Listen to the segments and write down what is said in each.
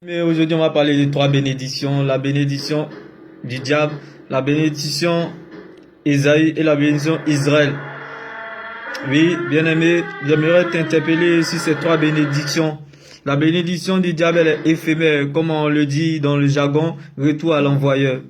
Mais aujourd'hui, on va parler de trois bénédictions. La bénédiction du diable, la bénédiction Ésaïe et la bénédiction Israël. Oui, bien-aimé, j'aimerais t'interpeller sur ces trois bénédictions. La bénédiction du diable, elle est éphémère, comme on le dit dans le jargon, retour à l'envoyeur.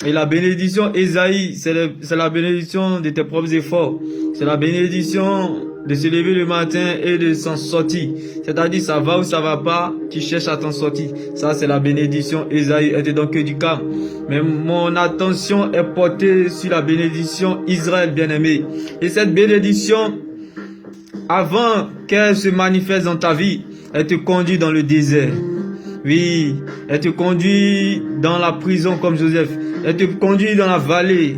Et la bénédiction Ésaïe, c'est la bénédiction de tes propres efforts. C'est la bénédiction de se lever le matin et de s'en sortir. C'est-à-dire, ça va ou ça va pas, tu cherches à t'en sortir. Ça, c'est la bénédiction Ésaïe. Elle te donne que du calme. Mais mon attention est portée sur la bénédiction Israël, bien-aimé. Et cette bénédiction, avant qu'elle se manifeste dans ta vie, elle te conduit dans le désert. Oui, elle te conduit dans la prison comme Joseph. Elle te conduit dans la vallée.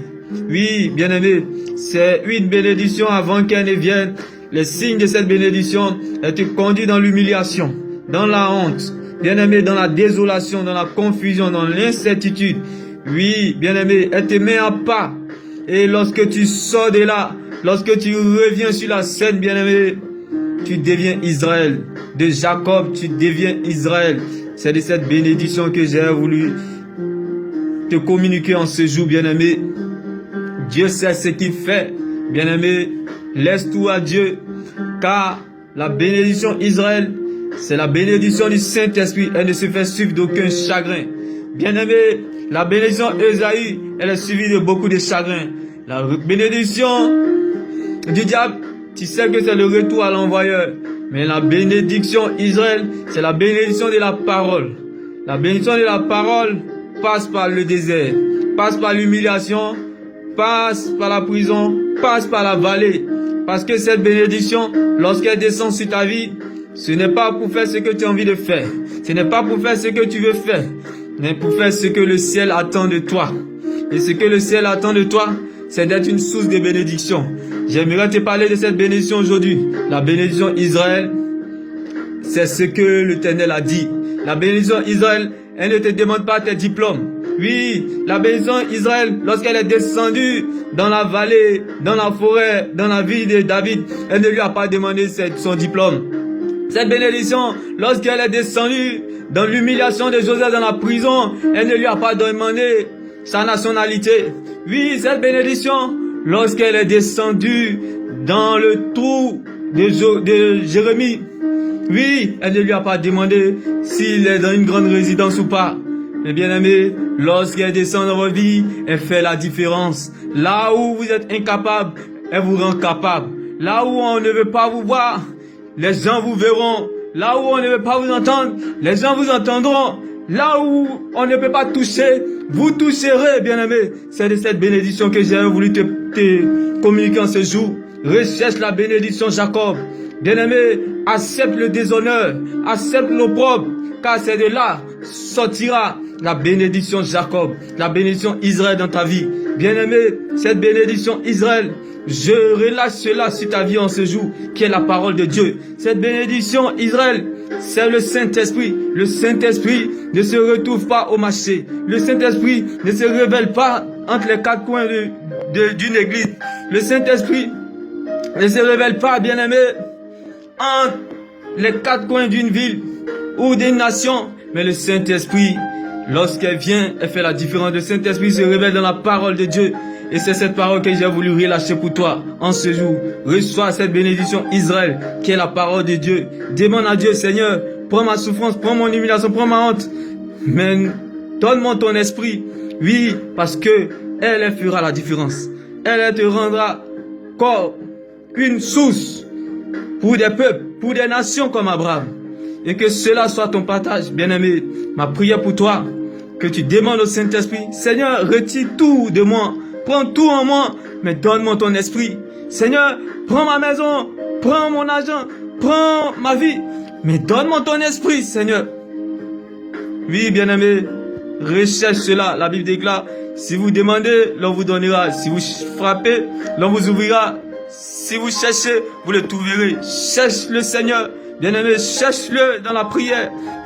Oui, bien-aimé, c'est une bénédiction avant qu'elle ne vienne. Les signes de cette bénédiction, elle te conduit dans l'humiliation, dans la honte, bien-aimé, dans la désolation, dans la confusion, dans l'incertitude. Oui, bien-aimé, elle te met à pas. Et lorsque tu sors de là, lorsque tu reviens sur la scène, bien-aimé, tu deviens Israël. De Jacob, tu deviens Israël. C'est de cette bénédiction que j'ai voulu te communiquer en ce jour, bien-aimé. Dieu sait ce qu'il fait, bien-aimé. Laisse tout à Dieu, car la bénédiction Israël, c'est la bénédiction du Saint-Esprit. Elle ne se fait suivre d'aucun chagrin. Bien-aimé, la bénédiction Ésaïe, elle est suivie de beaucoup de chagrin. La bénédiction du diable, tu sais que c'est le retour à l'envoyeur. Mais la bénédiction Israël, c'est la bénédiction de la parole. La bénédiction de la parole passe par le désert, passe par l'humiliation, passe par la prison, passe par la vallée. Parce que cette bénédiction, lorsqu'elle descend sur ta vie, ce n'est pas pour faire ce que tu as envie de faire. Ce n'est pas pour faire ce que tu veux faire, mais pour faire ce que le ciel attend de toi. Et ce que le ciel attend de toi, c'est d'être une source de bénédiction. J'aimerais te parler de cette bénédiction aujourd'hui. La bénédiction Israël, c'est ce que l'Éternel a dit. La bénédiction Israël, elle ne te demande pas tes diplômes. Oui, la bénédiction Israël, lorsqu'elle est descendue dans la vallée, dans la forêt, dans la ville de David, elle ne lui a pas demandé son diplôme. Cette bénédiction, lorsqu'elle est descendue dans l'humiliation de Joseph dans la prison, elle ne lui a pas demandé sa nationalité. Oui, cette bénédiction, lorsqu'elle est descendue dans le trou de Jérémie, oui, elle ne lui a pas demandé s'il est dans une grande résidence ou pas. Mais bien aimé, lorsqu'elle descend dans votre vie, elle fait la différence. Là où vous êtes incapable, elle vous rend capable. Là où on ne veut pas vous voir, les gens vous verront. Là où on ne veut pas vous entendre, les gens vous entendront. Là où on ne peut pas toucher, vous toucherez, bien-aimé. C'est de cette bénédiction que j'ai voulu te communiquer en ce jour. Recherche la bénédiction Jacob. Bien-aimé, accepte le déshonneur, accepte l'opprobre, car c'est de là sortira la bénédiction Jacob, la bénédiction Israël dans ta vie. Bien-aimé, cette bénédiction Israël, je relâche cela sur ta vie en ce jour, qui est la parole de Dieu. Cette bénédiction Israël, c'est le Saint-Esprit. Le Saint-Esprit ne se retrouve pas au marché. Le Saint-Esprit ne se révèle pas entre les quatre coins d'une église. Le Saint-Esprit ne se révèle pas, bien-aimé, entre les quatre coins d'une ville ou d'une nation. Mais le Saint-Esprit, lorsqu'elle vient, elle fait la différence. Le Saint-Esprit se révèle dans la parole de Dieu. Et c'est cette parole que j'ai voulu relâcher pour toi en ce jour. Reçois cette bénédiction Israël, qui est la parole de Dieu. Demande à Dieu, Seigneur, prends ma souffrance, prends mon humiliation, prends ma honte. Mais donne-moi ton esprit. Oui, parce que elle fera la différence. Elle te rendra comme une source pour des peuples, pour des nations comme Abraham. Et que cela soit ton partage, bien-aimé. Ma prière pour toi, que tu demandes au Saint-Esprit, Seigneur, retire tout de moi. Prends tout en moi, mais donne-moi ton esprit. Seigneur, prends ma maison, prends mon argent, prends ma vie, mais donne-moi ton esprit, Seigneur. Oui, bien-aimé, recherche cela. La Bible déclare, si vous demandez, l'on vous donnera. Si vous frappez, l'on vous ouvrira. Si vous cherchez, vous le trouverez. Cherche le Seigneur. Bien-aimé, cherche-le dans la prière.